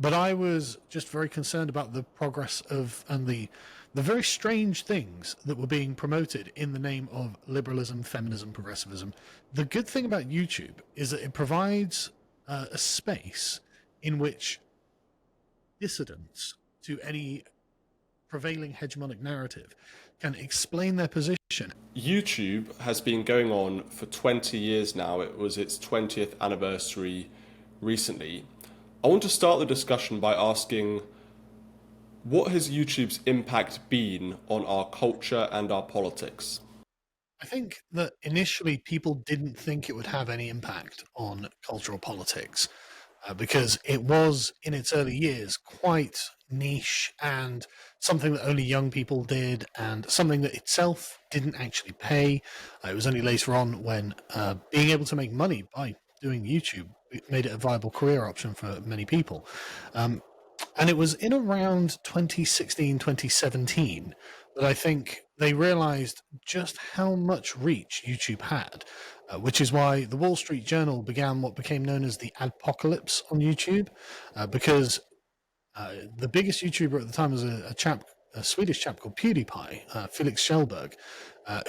But I was just very concerned about the progress of and the very strange things that were being promoted in the name of liberalism, feminism, progressivism. The good thing about YouTube is that it provides a space in which dissidents to any prevailing hegemonic narrative can explain their position. YouTube has been going on for 20 years now. It was its 20th anniversary recently. I want to start the discussion by asking, what has YouTube's impact been on our culture and our politics? I think that initially people didn't think it would have any impact on cultural politics because it was, in its early years, quite niche and something that only young people did and something that itself didn't actually pay. It was only later on when being able to make money by doing YouTube made it a viable career option for many people. And it was in around 2016, 2017 that I think they realized just how much reach YouTube had, which is why the Wall Street Journal began what became known as the adpocalypse on YouTube, because the biggest YouTuber at the time was a Swedish chap called PewDiePie, Felix Schellberg,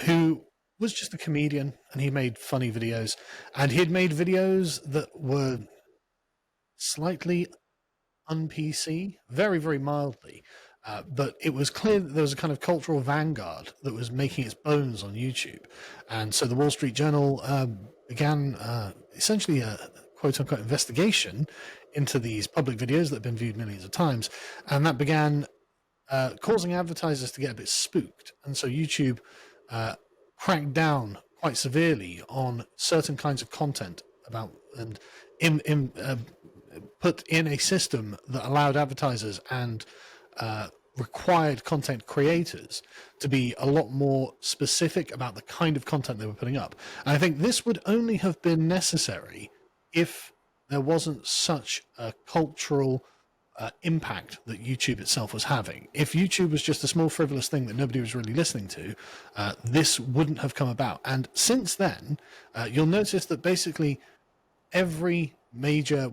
who was just a comedian and he made funny videos. And he had made videos that were slightly un-PC, very, very mildly. But it was clear that there was a kind of cultural vanguard that was making its bones on YouTube. And so the Wall Street Journal began essentially a quote-unquote investigation into these public videos that have been viewed millions of times. And that began causing advertisers to get a bit spooked. And so YouTube cracked down quite severely on certain kinds of content about and put in a system that allowed advertisers and required content creators to be a lot more specific about the kind of content they were putting up. And I think this would only have been necessary if there wasn't such a cultural impact that YouTube itself was having. If YouTube was just a small frivolous thing that nobody was really listening to, this wouldn't have come about. And since then, you'll notice that basically every major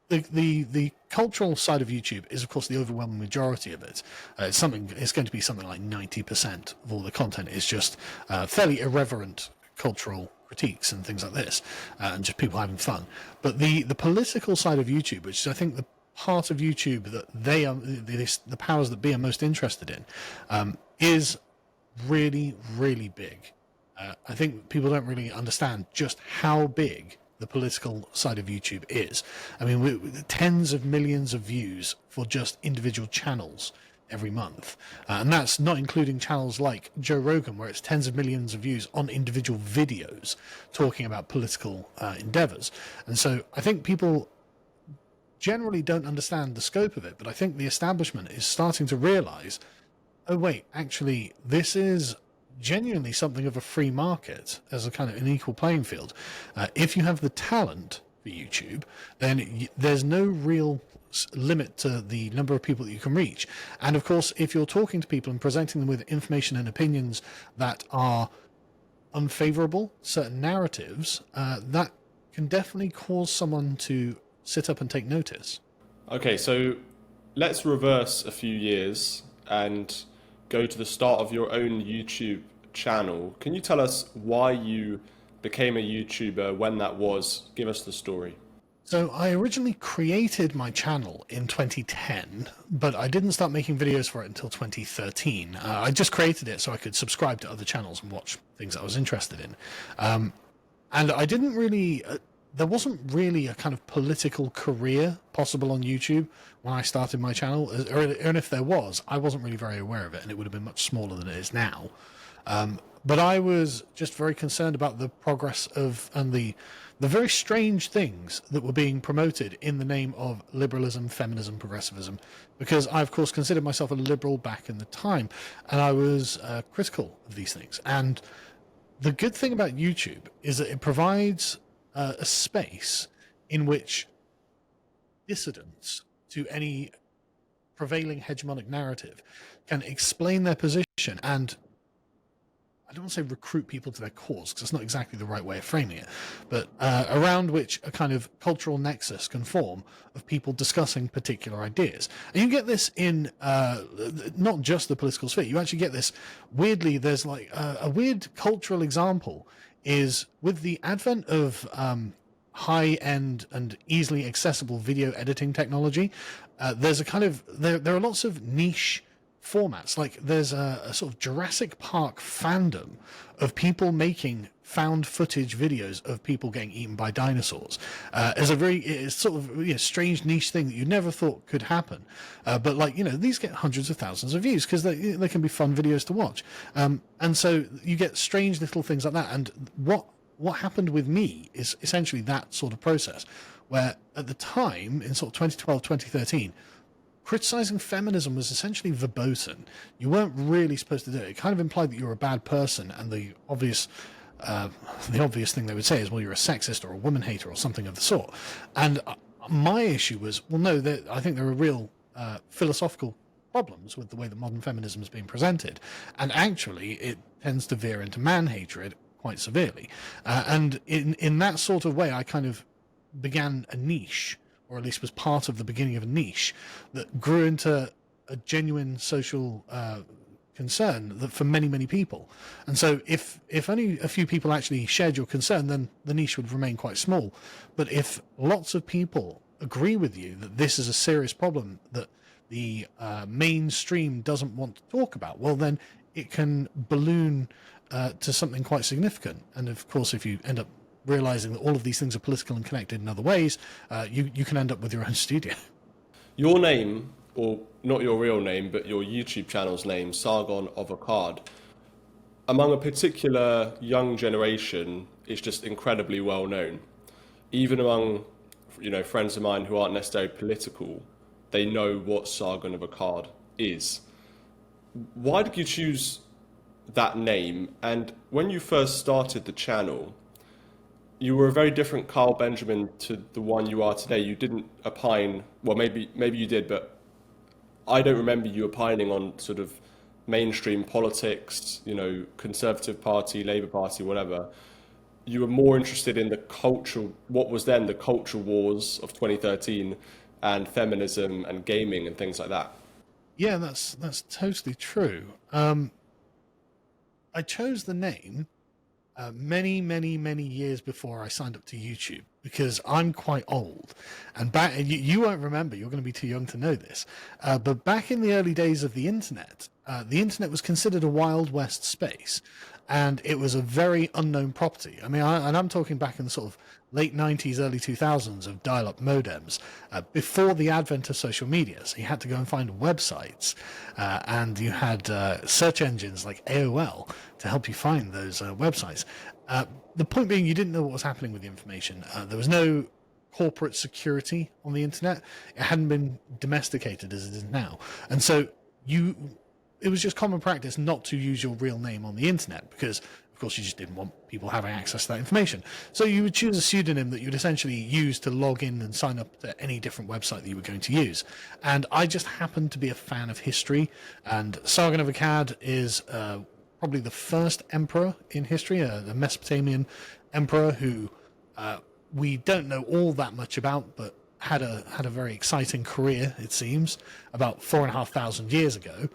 the cultural side of YouTube is of course the overwhelming majority of it. It's going to be something like 90% of all the content is just fairly irreverent cultural critiques and things like this, and just people having fun. But the political side of YouTube, which is I think the part of YouTube that they are the powers that be are most interested in, is really, really big. I think people don't really understand just how big the political side of YouTube is. I mean, tens of millions of views for just individual channels every month. And that's not including channels like Joe Rogan, where it's tens of millions of views on individual videos talking about political endeavors. And so I think people generally don't understand the scope of it, but I think the establishment is starting to realize, oh wait, actually, this is genuinely something of a free market as a kind of an equal playing field. If you have the talent for YouTube, then there's no real limit to the number of people that you can reach. And of course, if you're talking to people and presenting them with information and opinions that are unfavorable, certain narratives, that can definitely cause someone to sit up and take notice. Okay, so let's reverse a few years and go to the start of your own YouTube channel. Can you tell us why you became a YouTuber, when that was? Give us the story. So I originally created my channel in 2010, but I didn't start making videos for it until 2013. I just created it so I could subscribe to other channels and watch things I was interested in. And I didn't really... there wasn't really a kind of political career possible on YouTube when I started my channel, and if there was, I wasn't really very aware of it, and it would have been much smaller than it is now. But I was just very concerned about the progress of and the very strange things that were being promoted in the name of liberalism, feminism, progressivism, because I, of course, considered myself a liberal back in the time, and I was critical of these things. And the good thing about YouTube is that it provides a space in which dissidents to any prevailing hegemonic narrative can explain their position. And I don't want to say recruit people to their cause, because that's not exactly the right way of framing it, but around which a kind of cultural nexus can form of people discussing particular ideas. And you get this in not just the political sphere. You actually get this, weirdly, there's like a weird cultural example is with the advent of high-end and easily accessible video editing technology. There's a kind of, there are lots of niche formats. Like there's a sort of Jurassic Park fandom of people making found footage videos of people getting eaten by dinosaurs. As a very, it's sort of, you know, strange niche thing that you never thought could happen. But like, you know, these get hundreds of thousands of views because they can be fun videos to watch. And so you get strange little things like that. And what happened with me is essentially that sort of process, where at the time in sort of 2012, 2013, criticizing feminism was essentially verboten. You weren't really supposed to do it. It kind of implied that you were a bad person, and the obvious thing they would say is, well, you're a sexist or a woman hater or something of the sort. And my issue was, well, no, I think there are real philosophical problems with the way that modern feminism is being presented, and actually it tends to veer into man hatred quite severely. And in that sort of way, I kind of began a niche, or at least was part of the beginning of a niche that grew into a genuine social concern that for many, many people. And so if only a few people actually shared your concern, then the niche would remain quite small. But if lots of people agree with you that this is a serious problem that the mainstream doesn't want to talk about, well, then it can balloon to something quite significant. And of course, if you end up realizing that all of these things are political and connected in other ways, you can end up with your own studio. Your name, or not your real name, but your YouTube channel's name, Sargon of Akkad, among a particular young generation, is just incredibly well known. Even among, friends of mine who aren't necessarily political, they know what Sargon of Akkad is. Why did you choose that name? And when you first started the channel, you were a very different Carl Benjamin to the one you are today. You didn't opine, well, maybe you did, but I don't remember you opining on sort of mainstream politics, Conservative Party, Labour Party, whatever. You were more interested in the cultural, what was then the cultural wars of 2013, and feminism and gaming and things like that. Yeah, that's totally true. I chose the name many, many, many years before I signed up to YouTube, because I'm quite old, and back you won't remember. You're going to be too young to know this, but back in the early days of the internet was considered a Wild West space, and it was a very unknown property. I mean, and I'm talking back in the sort of late 90s, early 2000s of dial-up modems, before the advent of social media. So you had to go and find websites, and you had search engines like AOL to help you find those websites. The point being, you didn't know what was happening with the information. There was no corporate security on the internet. It hadn't been domesticated as it is now. And so it was just common practice not to use your real name on the internet, because of course you just didn't want people having access to that information. So you would choose a pseudonym that you would essentially use to log in and sign up to any different website that you were going to use. And I just happened to be a fan of history, and Sargon of Akkad is probably the first emperor in history, the Mesopotamian emperor who we don't know all that much about, but had a very exciting career, it seems, about 4,500 years ago.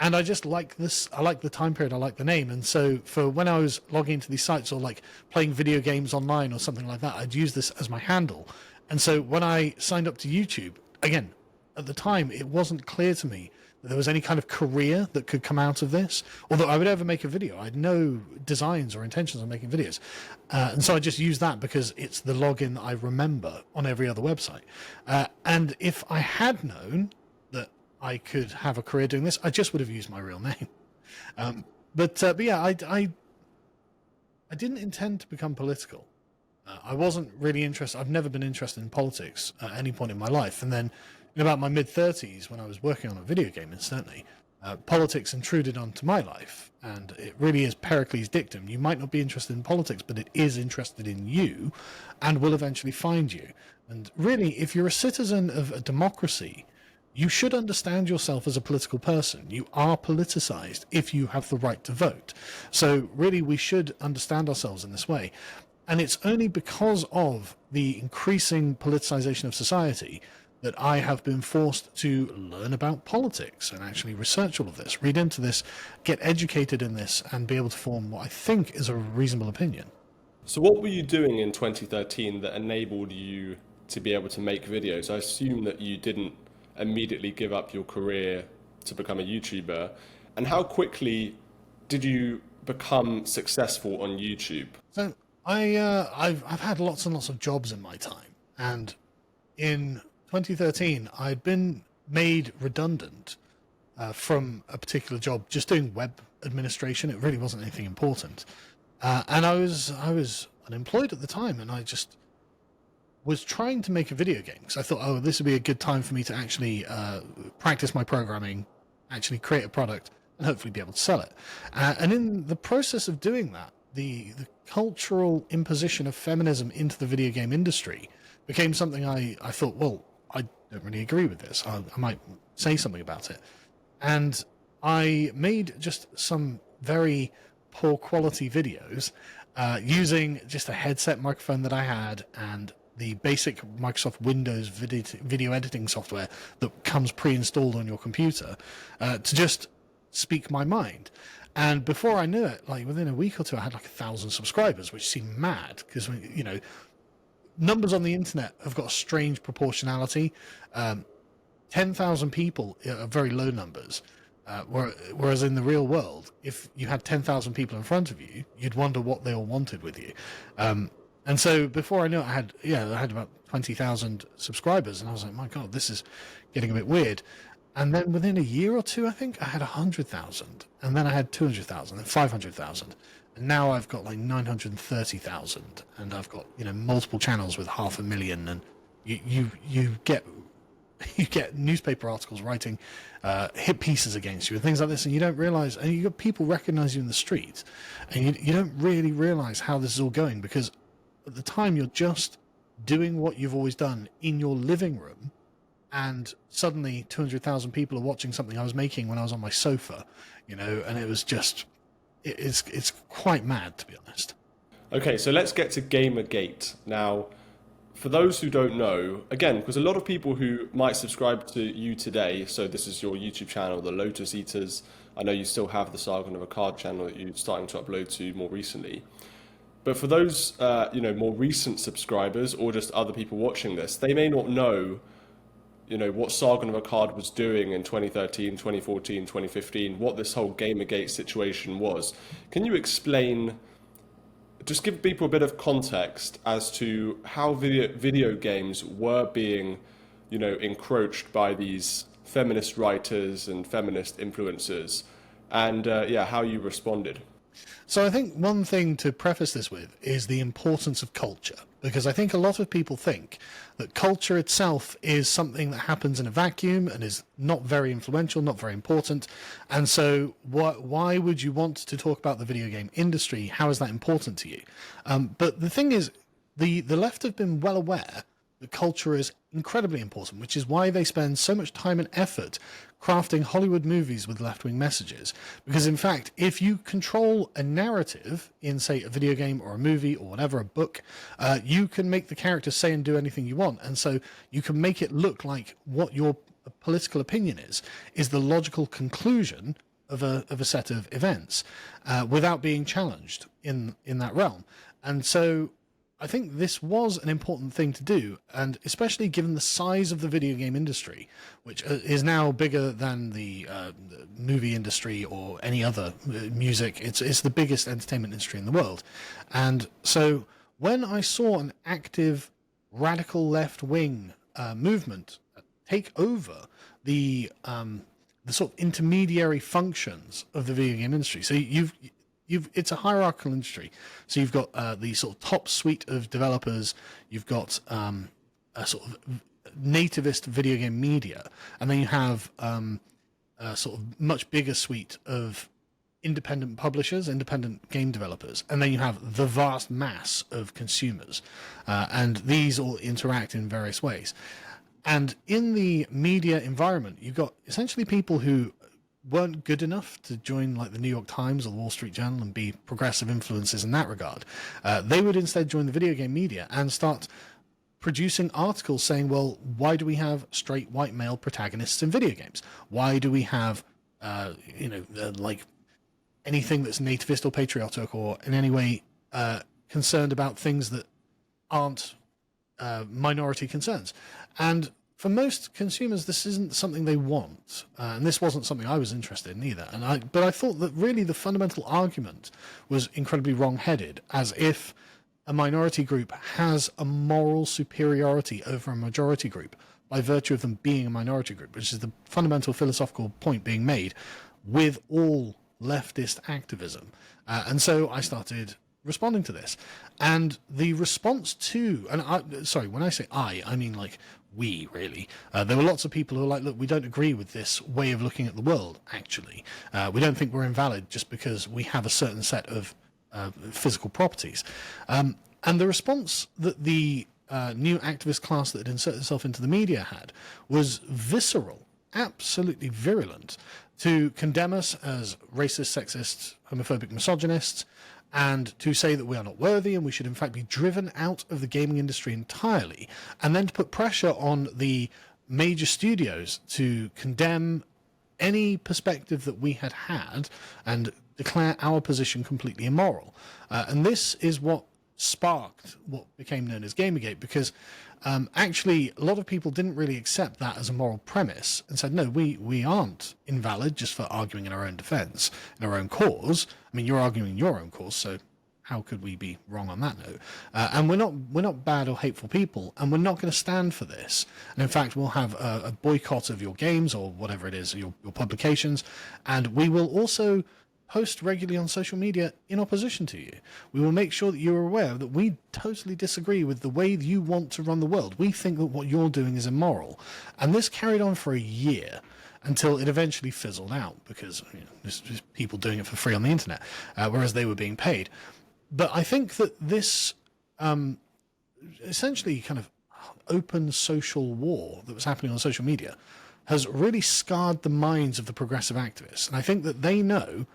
And I just like this. I like the time period. I like the name. And so for when I was logging into these sites or like playing video games online or something like that, I'd use this as my handle. And so when I signed up to YouTube, again, at the time, it wasn't clear to me that there was any kind of career that could come out of this, or that I would ever make a video. I had no designs or intentions of making videos. And so I just used that because it's the login that I remember on every other website. And if I had known that I could have a career doing this, I just would have used my real name. But yeah, I didn't intend to become political. I wasn't really interested. I've never been interested in politics at any point in my life. And then in about my mid-30s, when I was working on a video game, incidentally, politics intruded onto my life. And it really is Pericles' dictum. You might not be interested in politics, but it is interested in you and will eventually find you. And really, if you're a citizen of a democracy, you should understand yourself as a political person. You are politicized if you have the right to vote. So really, we should understand ourselves in this way. And it's only because of the increasing politicization of society that I have been forced to learn about politics and actually research all of this, read into this, get educated in this, and be able to form what I think is a reasonable opinion. So what were you doing in 2013 that enabled you to be able to make videos? I assume that you didn't immediately give up your career to become a YouTuber. And how quickly did you become successful on YouTube? So I've had lots and lots of jobs in my time, and in 2013 I'd been made redundant from a particular job, just doing web administration. It really wasn't anything important, and I was unemployed at the time, and I just was trying to make a video game because I thought, oh, this would be a good time for me to actually practice my programming, actually create a product, and hopefully be able to sell it. And in the process of doing that, the cultural imposition of feminism into the video game industry became something I thought, well, I don't really agree with this. I might say something about it. And I made just some very poor quality videos using just a headset microphone that I had and the basic Microsoft Windows video editing software that comes pre-installed on your computer to just speak my mind. And before I knew it, like within a week or two, I had like 1,000 subscribers, which seemed mad because, you know, numbers on the internet have got a strange proportionality. 10,000 people are very low numbers. Whereas in the real world, if you had 10,000 people in front of you, you'd wonder what they all wanted with you. And so before I knew it, I had about 20,000 subscribers, and I was like, my God, this is getting a bit weird. And then within a year or two, I think I had 100,000, and then I had 200,000, then 500,000, and now I've got like 930,000, and I've got, you know, multiple channels with 500,000, and you get you get newspaper articles writing hit pieces against you and things like this, and you don't realize, and you got people recognize you in the street, and you don't really realize how this is all going, because at the time you're just doing what you've always done in your living room, and suddenly 200,000 people are watching something I was making when I was on my sofa, you know, and it was just, it's quite mad, to be honest. Okay, so let's get to Gamergate. Now, for those who don't know, again, because a lot of people who might subscribe to you today, so this is your YouTube channel, the Lotus Eaters, I know you still have the Sargon of Akkad channel that you're starting to upload to more recently. But for those, more recent subscribers or just other people watching this, they may not know, what Sargon of Akkad was doing in 2013, 2014, 2015, what this whole Gamergate situation was. Can you explain, just give people a bit of context as to how video games were being, encroached by these feminist writers and feminist influencers, and how you responded? So I think one thing to preface this with is the importance of culture, because I think a lot of people think that culture itself is something that happens in a vacuum and is not very influential, not very important. And so why would you want to talk about the video game industry? How is that important to you? But the thing is, the left have been well aware that culture is incredibly important, which is why they spend so much time and effort crafting Hollywood movies with left-wing messages. Because in fact, if you control a narrative in, say, a video game or a movie or whatever, a book, you can make the characters say and do anything you want. And so you can make it look like what your political opinion is the logical conclusion of a set of events without being challenged in that realm. And so I think this was an important thing to do, and especially given the size of the video game industry, which is now bigger than the movie industry or any other music. It's the biggest entertainment industry in the world. And so when I saw an active radical left-wing movement take over the sort of intermediary functions of the video game industry, so it's a hierarchical industry. So you've got the sort of top suite of developers, you've got a sort of nativist video game media, and then you have a sort of much bigger suite of independent publishers, independent game developers, and then you have the vast mass of consumers. And these all interact in various ways. And in the media environment, you've got essentially people who weren't good enough to join like the New York Times or the Wall Street Journal and be progressive influences in that regard. They would instead join the video game media and start producing articles saying, well, why do we have straight white male protagonists in video games? Why do we have, like anything that's nativist or patriotic or in any way concerned about things that aren't minority concerns? And for most consumers, this isn't something they want, and this wasn't something I was interested in either. But I thought that really the fundamental argument was incredibly wrong-headed, as if a minority group has a moral superiority over a majority group by virtue of them being a minority group, which is the fundamental philosophical point being made with all leftist activism. And so I started responding to this. And the response to, when I say I mean like we, really. There were lots of people who were like, look, we don't agree with this way of looking at the world, actually. We don't think we're invalid just because we have a certain set of physical properties. And the response that the new activist class that had inserted itself into the media had was visceral, absolutely virulent, to condemn us as racist, sexist, homophobic misogynists, and to say that we are not worthy and we should in fact be driven out of the gaming industry entirely, and then to put pressure on the major studios to condemn any perspective that we had had and declare our position completely immoral. And this is what sparked what became known as Gamergate, because actually a lot of people didn't really accept that as a moral premise and said, no, we aren't invalid just for arguing in our own defense, in our own cause. I mean, you're arguing your own cause, so how could we be wrong on that note? And we're not bad or hateful people, and we're not going to stand for this. And in fact, we'll have a boycott of your games or whatever it is, your publications, and we will also post regularly on social media in opposition to you. We will make sure that you're aware that we totally disagree with the way you want to run the world. We think that what you're doing is immoral. And this carried on for a year until it eventually fizzled out, because there's just people doing it for free on the internet, whereas they were being paid. But I think that this essentially kind of open social war that was happening on social media has really scarred the minds of the progressive activists. And I think that they know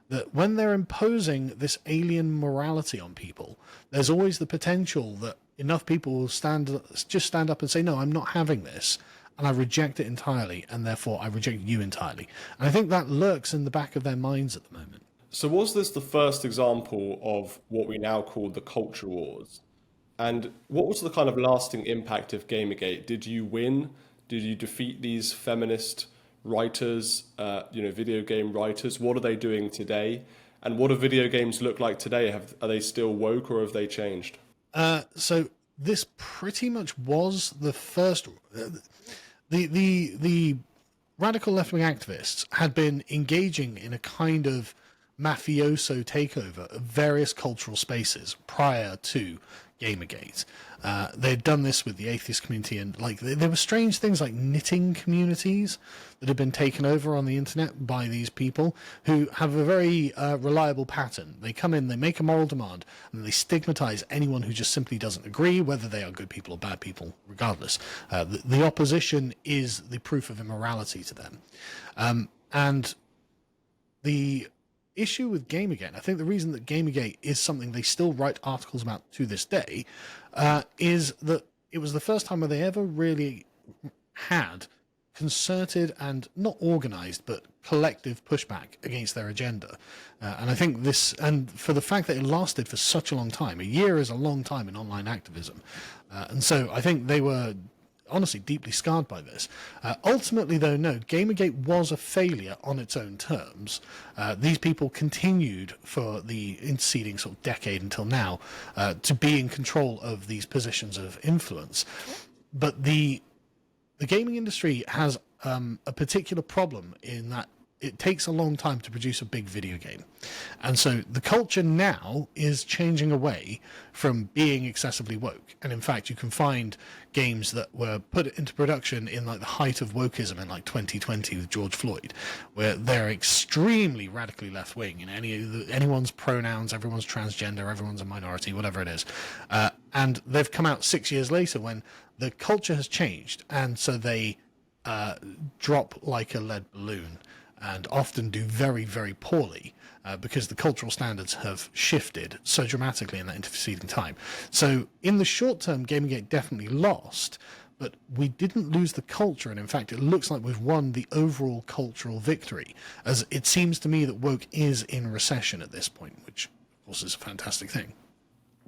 that when they're imposing this alien morality on people, there's always the potential that enough people will stand up and say, no, I'm not having this, and I reject it entirely, and therefore I reject you entirely. And I think that lurks in the back of their minds at the moment. So was this the first example of what we now call the culture wars? And what was the kind of lasting impact of Gamergate? Did you win? Did you defeat these feminist writers, video game writers? What are they doing today? And what do video games look like today? Are they still woke, or have they changed? So this pretty much was the first. The radical left-wing activists had been engaging in a kind of mafioso takeover of various cultural spaces prior to Gamergate. They'd done this with the atheist community, and there were strange things like knitting communities that had been taken over on the internet by these people who have a very reliable pattern. They come in, they make a moral demand, and they stigmatize anyone who just simply doesn't agree, whether they are good people or bad people, regardless. The opposition is the proof of immorality to them. And the issue with Gamergate, I think the reason that Gamergate is something they still write articles about to this day, is that it was the first time where they ever really had concerted and not organized but collective pushback against their agenda. And I think this, and for the fact that it lasted for such a long time, a year is a long time in online activism. And so I think they were honestly deeply scarred by this. Ultimately, though, no, Gamergate was a failure on its own terms. These people continued for the interceding sort of decade until now to be in control of these positions of influence. But the gaming industry has a particular problem in that it takes a long time to produce a big video game. And so the culture now is changing away from being excessively woke. And in fact, you can find games that were put into production in like the height of wokeism in like 2020 with George Floyd, where they're extremely radically left wing in anyone's pronouns, everyone's transgender, everyone's a minority, whatever it is. And they've come out 6 years later when the culture has changed. And so they drop like a lead balloon and often do very, very poorly because the cultural standards have shifted so dramatically in that interceding time. So in the short term, Gamergate definitely lost, but we didn't lose the culture. And in fact, it looks like we've won the overall cultural victory, as it seems to me that woke is in recession at this point, which of course is a fantastic thing.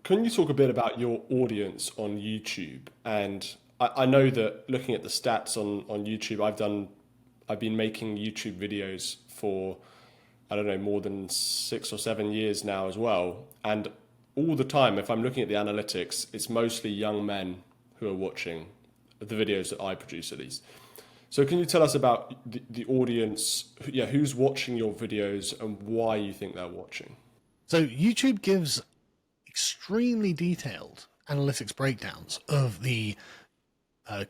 Can you talk a bit about your audience on YouTube? And I know that looking at the stats on YouTube, I've been making YouTube videos for, I don't know, more than 6 or 7 years now as well. And all the time, if I'm looking at the analytics, it's mostly young men who are watching the videos that I produce, at least. So can you tell us about the audience, who's watching your videos and why you think they're watching? So YouTube gives extremely detailed analytics breakdowns of the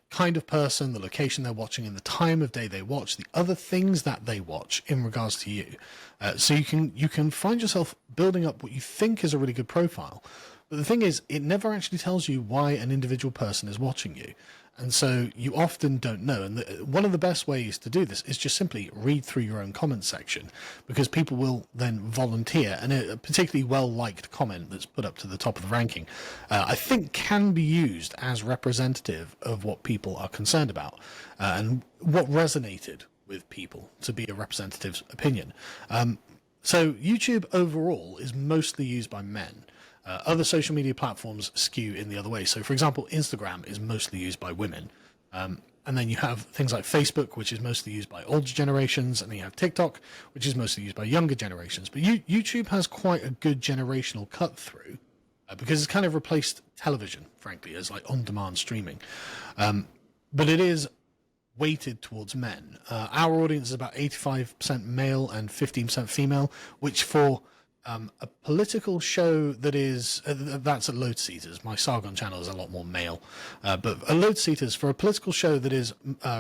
kind of person, the location they're watching, and the time of day they watch, the other things that they watch in regards to you. So you can find yourself building up what you think is a really good profile. But the thing is, it never actually tells you why an individual person is watching you. And so you often don't know. And one of the best ways to do this is just simply read through your own comment section, because people will then volunteer. And a particularly well-liked comment that's put up to the top of the ranking, I think can be used as representative of what people are concerned about and what resonated with people to be a representative opinion. So YouTube overall is mostly used by men. Other social media platforms skew in the other way. So, for example, Instagram is mostly used by women. And then you have things like Facebook, which is mostly used by older generations. And then you have TikTok, which is mostly used by younger generations. But YouTube has quite a good generational cut through because it's kind of replaced television, frankly, as like on-demand streaming. But it is weighted towards men. Our audience is about 85% male and 15% female, which for a political show that is that's at Load Seaters. My Sargon channel is a lot more male, but at Load Seaters, for a political show that is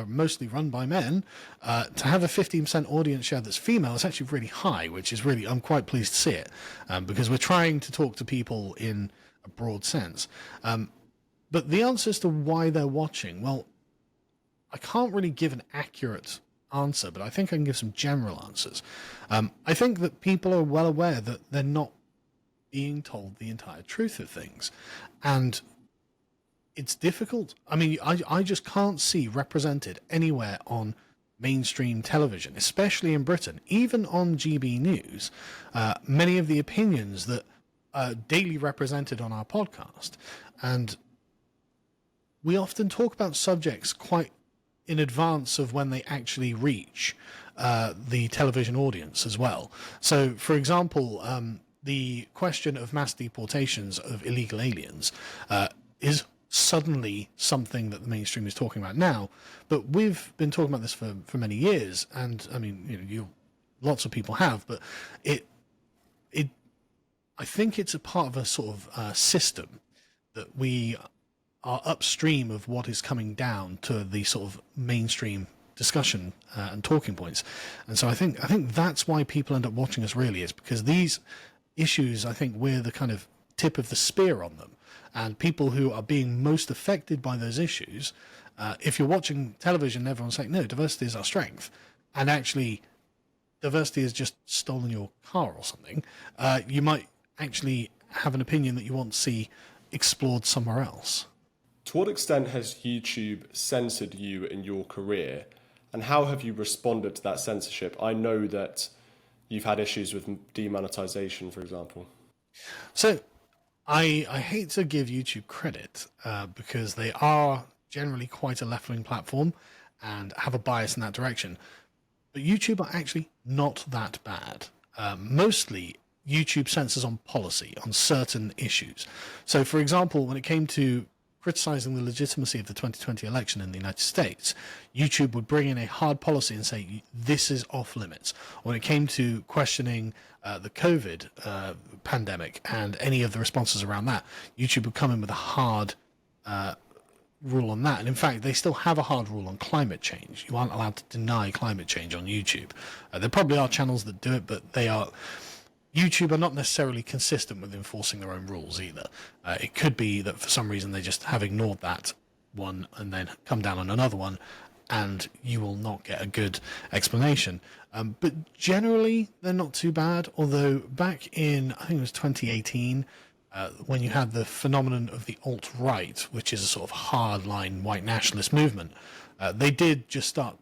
mostly run by men, to have a 15% audience share that's female is actually really high, which is really, I'm quite pleased to see it, because we're trying to talk to people in a broad sense. But the answer as to why they're watching, well, I can't really give an accurate answer, but I think I can give some general answers. I think that people are well aware that they're not being told the entire truth of things, and it's difficult. I mean, I just can't see represented anywhere on mainstream television, especially in Britain, even on GB News, many of the opinions that are daily represented on our podcast. And we often talk about subjects quite in advance of when they actually reach the television audience as well. So, for example, the question of mass deportations of illegal aliens is suddenly something that the mainstream is talking about now, but we've been talking about this for many years, and I mean, lots of people have, but I think it's a part of a sort of system that we are upstream of what is coming down to the sort of mainstream discussion and talking points. And so I think that's why people end up watching us, really, is because these issues, I think we're the kind of tip of the spear on them. And people who are being most affected by those issues, if you're watching television, everyone's saying, no, diversity is our strength. And actually, diversity has just stolen your car or something. You might actually have an opinion that you want to see explored somewhere else. To what extent has YouTube censored you in your career, and how have you responded to that censorship? I know that you've had issues with demonetization, for example. So I hate to give YouTube credit because they are generally quite a left-wing platform and have a bias in that direction. But YouTube are actually not that bad. Mostly, YouTube censors on policy, on certain issues. So, for example, when it came to criticizing the legitimacy of the 2020 election in the United States, YouTube would bring in a hard policy and say, this is off limits. When it came to questioning the COVID pandemic and any of the responses around that, YouTube would come in with a hard rule on that. And in fact, they still have a hard rule on climate change. You aren't allowed to deny climate change on YouTube. There probably are channels that do it, but YouTube are not necessarily consistent with enforcing their own rules either. It could be that for some reason they just have ignored that one and then come down on another one, and you will not get a good explanation. But generally, they're not too bad. Although back in, I think it was 2018, when you had the phenomenon of the alt-right, which is a sort of hardline white nationalist movement, they did just start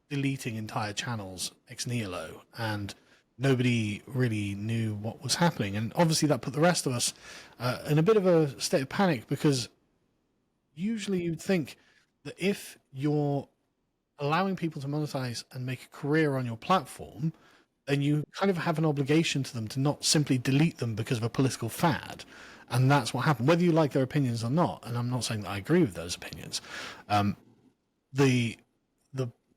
deleting entire channels ex nihilo, and nobody really knew what was happening. And obviously that put the rest of us in a bit of a state of panic, because usually you'd think that if you're allowing people to monetize and make a career on your platform, then you kind of have an obligation to them to not simply delete them because of a political fad. And that's what happened, whether you like their opinions or not. And I'm not saying that I agree with those opinions.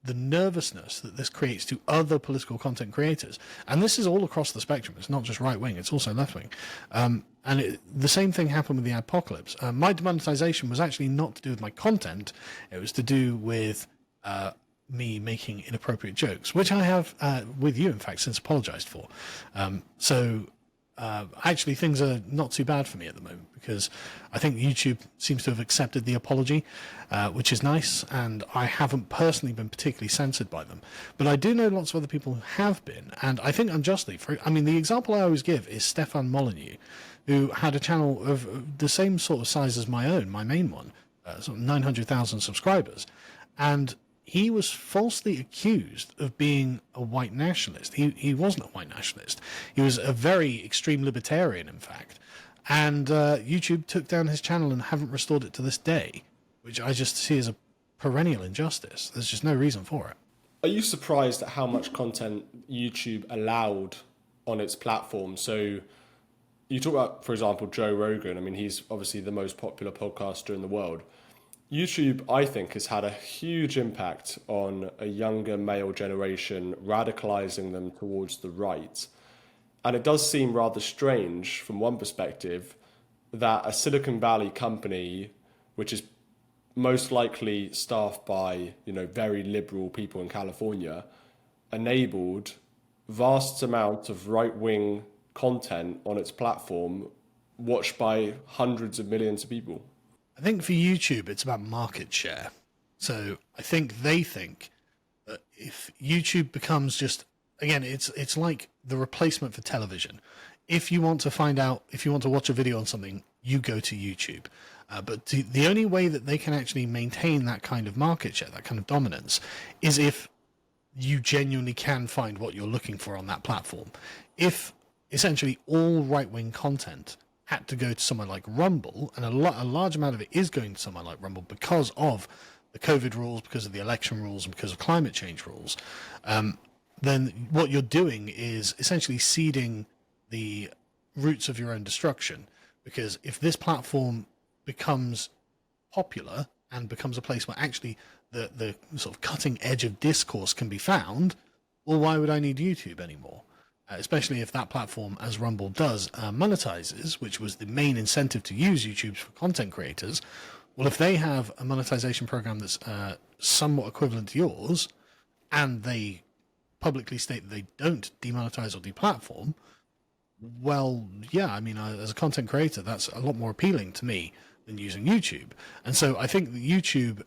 The nervousness that this creates to other political content creators, and this is all across the spectrum. It's not just right wing; it's also left wing. The same thing happened with the adpocalypse. My demonetization was actually not to do with my content; it was to do with me making inappropriate jokes, which I have with you, in fact, since apologized for. Actually, things are not too bad for me at the moment, because I think YouTube seems to have accepted the apology, which is nice, and I haven't personally been particularly censored by them. But I do know lots of other people who have been, and I think unjustly. The example I always give is Stefan Molyneux, who had a channel of the same sort of size as my own, my main one, sort of 900,000 subscribers, and he was falsely accused of being a white nationalist. He wasn't a white nationalist. He was a very extreme libertarian, in fact. And YouTube took down his channel and haven't restored it to this day, which I just see as a perennial injustice. There's just no reason for it. Are you surprised at how much content YouTube allowed on its platform? So you talk about, for example, Joe Rogan. I mean, he's obviously the most popular podcaster in the world. YouTube, I think, has had a huge impact on a younger male generation, radicalizing them towards the right. And it does seem rather strange from one perspective that a Silicon Valley company, which is most likely staffed by, very liberal people in California, enabled vast amounts of right-wing content on its platform watched by hundreds of millions of people. I think for YouTube, it's about market share. So I think they think that if YouTube becomes just, again, it's like the replacement for television. If you want to watch a video on something, you go to YouTube. But the only way that they can actually maintain that kind of market share, that kind of dominance, is if you genuinely can find what you're looking for on that platform. If essentially all right-wing content had to go to somewhere like Rumble, and a large amount of it is going to somewhere like Rumble because of the COVID rules, because of the election rules, and because of climate change rules, then what you're doing is essentially seeding the roots of your own destruction. Because if this platform becomes popular and becomes a place where actually the sort of cutting edge of discourse can be found, well, why would I need YouTube anymore? Especially if that platform, as Rumble does, monetizes, which was the main incentive to use YouTube for content creators. Well, if they have a monetization program that's somewhat equivalent to yours, and they publicly state that they don't demonetize or deplatform, well, yeah, as a content creator, that's a lot more appealing to me than using YouTube. And so I think that YouTube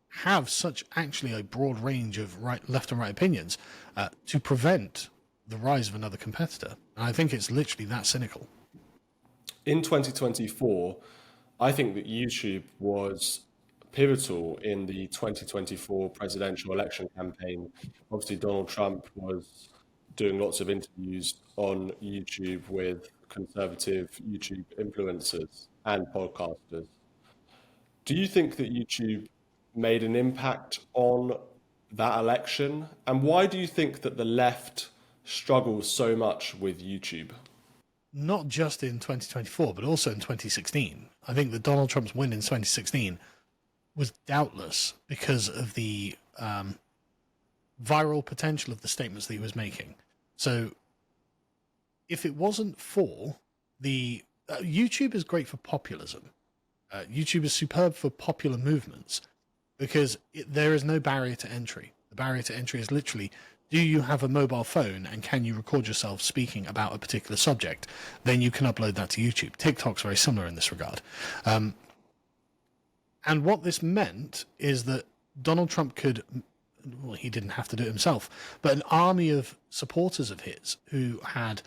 have such actually a broad range of left and right opinions to prevent the rise of another competitor. And I think it's literally that cynical. In 2024, I think that YouTube was pivotal in the 2024 presidential election campaign. Obviously, Donald Trump was doing lots of interviews on YouTube with conservative YouTube influencers and podcasters. Do you think that YouTube made an impact on that election? And why do you think that the left struggles so much with YouTube? not just in 2024, but also in 2016. I think that Donald Trump's win in 2016 was doubtless because of the viral potential of the statements that he was making. So if it wasn't for the YouTube is great for populism. YouTube is superb for popular movements because there is no barrier to entry. The barrier to entry is literally, do you have a mobile phone and can you record yourself speaking about a particular subject? Then you can upload that to YouTube. TikTok's very similar in this regard. And what this meant is that Donald Trump could, well, he didn't have to do it himself, but an army of supporters of his who had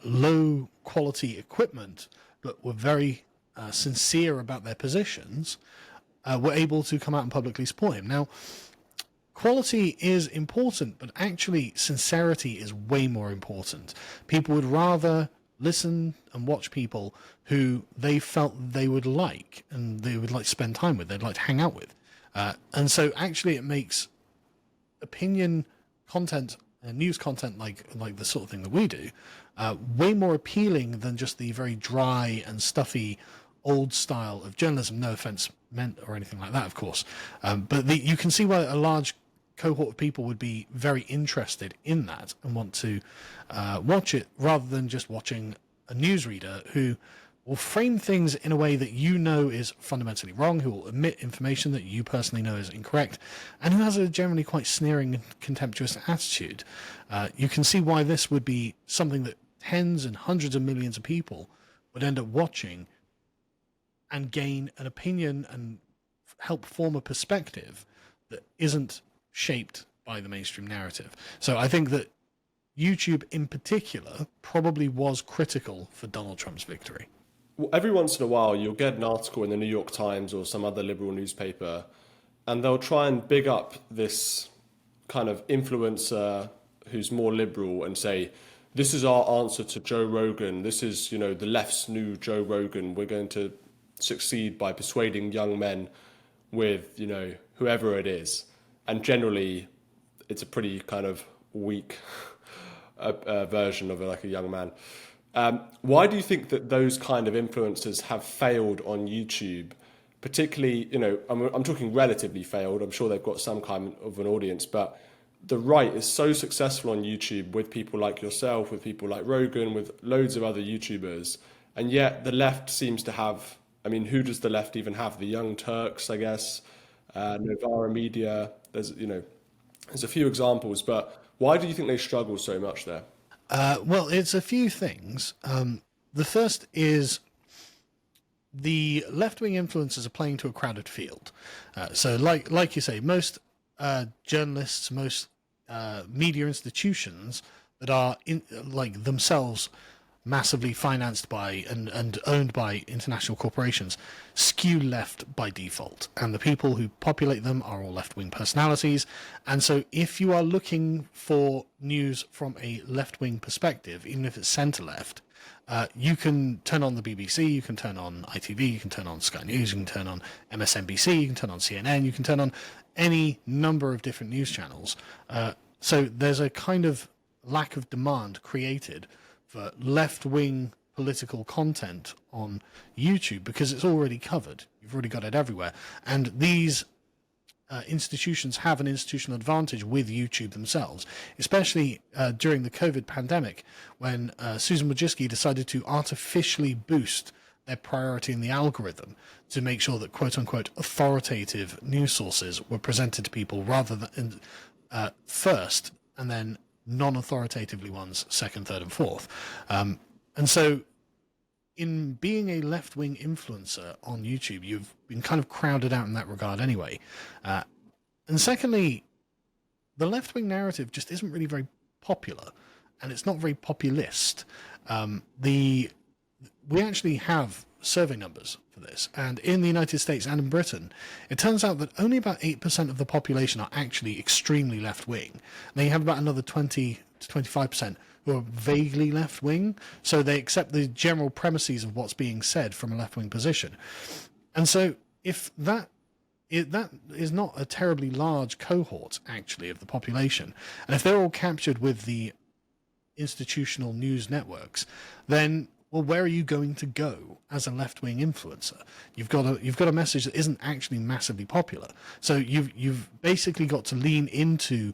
low quality equipment but were very sincere about their positions were able to come out and publicly support him. Now, quality is important, but actually sincerity is way more important. People would rather listen and watch people who they felt they would like and they would like to spend time with, they'd like to hang out with. And so actually it makes opinion content and news content like the sort of thing that we do way more appealing than just the very dry and stuffy old style of journalism. No offense meant or anything like that, of course. But you can see why a large cohort of people would be very interested in that and want to watch it rather than just watching a newsreader who will frame things in a way that you know is fundamentally wrong, who will omit information that you personally know is incorrect, and who has a generally quite sneering and contemptuous attitude. You can see why this would be something that tens and hundreds of millions of people would end up watching and gain an opinion and help form a perspective that isn't shaped by the mainstream narrative. So I think that YouTube in particular probably was critical for Donald Trump's victory. Well, every once in a while, you'll get an article in the New York Times or some other liberal newspaper, and they'll try and big up this kind of influencer who's more liberal and say, this is our answer to Joe Rogan. This is, the left's new Joe Rogan. We're going to succeed by persuading young men with, whoever it is. And generally, it's a pretty kind of weak version of like a young man. Why do you think that those kind of influencers have failed on YouTube? Particularly, I'm talking relatively failed. I'm sure they've got some kind of an audience, but the right is so successful on YouTube with people like yourself, with people like Rogan, with loads of other YouTubers. And yet the left seems to have, who does the left even have? The Young Turks, I guess, Novara Media. There's a few examples, but why do you think they struggle so much there? Well, it's a few things. The first is the left-wing influencers are playing to a crowded field. So like you say, most journalists, most media institutions that are themselves massively financed by and owned by international corporations skew left by default, and the people who populate them are all left-wing personalities. And so if you are looking for news from a left-wing perspective, even if it's centre-left, you can turn on the BBC, you can turn on ITV, you can turn on Sky News, you can turn on MSNBC, you can turn on CNN, you can turn on any number of different news channels. So there's a kind of lack of demand created for left-wing political content on YouTube because it's already covered. You've already got it everywhere. And these institutions have an institutional advantage with YouTube themselves, especially during the COVID pandemic when Susan Wojcicki decided to artificially boost their priority in the algorithm to make sure that quote-unquote authoritative news sources were presented to people rather than first and then non-authoritatively ones second, third, and fourth. And so in being a left-wing influencer on YouTube, you've been kind of crowded out in that regard anyway. And secondly, the left-wing narrative just isn't really very popular, and it's not very populist. We actually have survey numbers for this, and in the United States and in Britain, it turns out that only about 8% of the population are actually extremely left-wing. Now you have about another 20 to 25% who are vaguely left-wing, so they accept the general premises of what's being said from a left-wing position. And so if that is not a terribly large cohort, actually, of the population, and if they're all captured with the institutional news networks, then well, where are you going to go as a left-wing influencer? You've got a message that isn't actually massively popular. So you've basically got to lean into,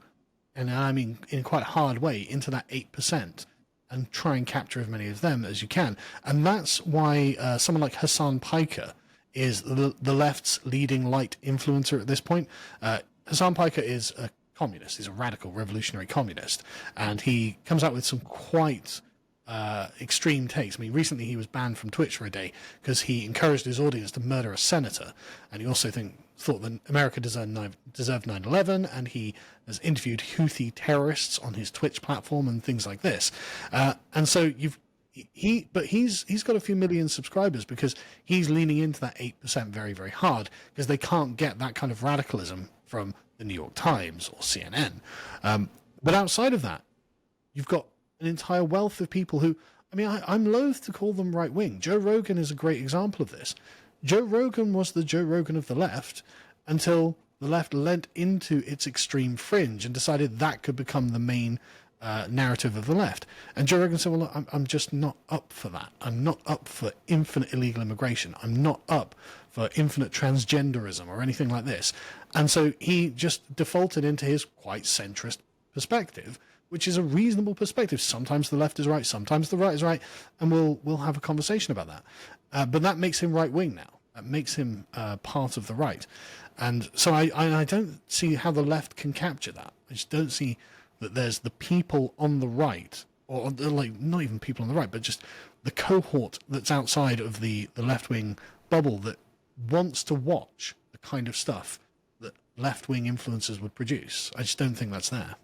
and I mean in quite a hard way, into that 8% and try and capture as many of them as you can. And that's why someone like Hassan Piker is the left's leading light influencer at this point. Hassan Piker is a communist. He's a radical revolutionary communist, and he comes out with some quite extreme takes. I mean, recently he was banned from Twitch for a day because he encouraged his audience to murder a senator, and he also thought that America deserved 9/11, and he has interviewed Houthi terrorists on his Twitch platform and things like this. And so he's got a few million subscribers because he's leaning into that 8% very, very hard, because they can't get that kind of radicalism from the New York Times or CNN. But outside of that, you've got an entire wealth of people who, I mean, I'm loath to call them right-wing. Joe Rogan is a great example of this. Joe Rogan was the Joe Rogan of the left until the left leant into its extreme fringe and decided that could become the main narrative of the left. And Joe Rogan said, well, look, I'm just not up for that. I'm not up for infinite illegal immigration. I'm not up for infinite transgenderism or anything like this. And so he just defaulted into his quite centrist perspective, which is a reasonable perspective. Sometimes the left is right, sometimes the right is right, and we'll have a conversation about that. But that makes him right-wing now. That makes him part of the right. And so I don't see how the left can capture that. I just don't see that there's the people on the right, or like not even people on the right, but just the cohort that's outside of the left-wing bubble that wants to watch the kind of stuff that left-wing influencers would produce. I just don't think that's there.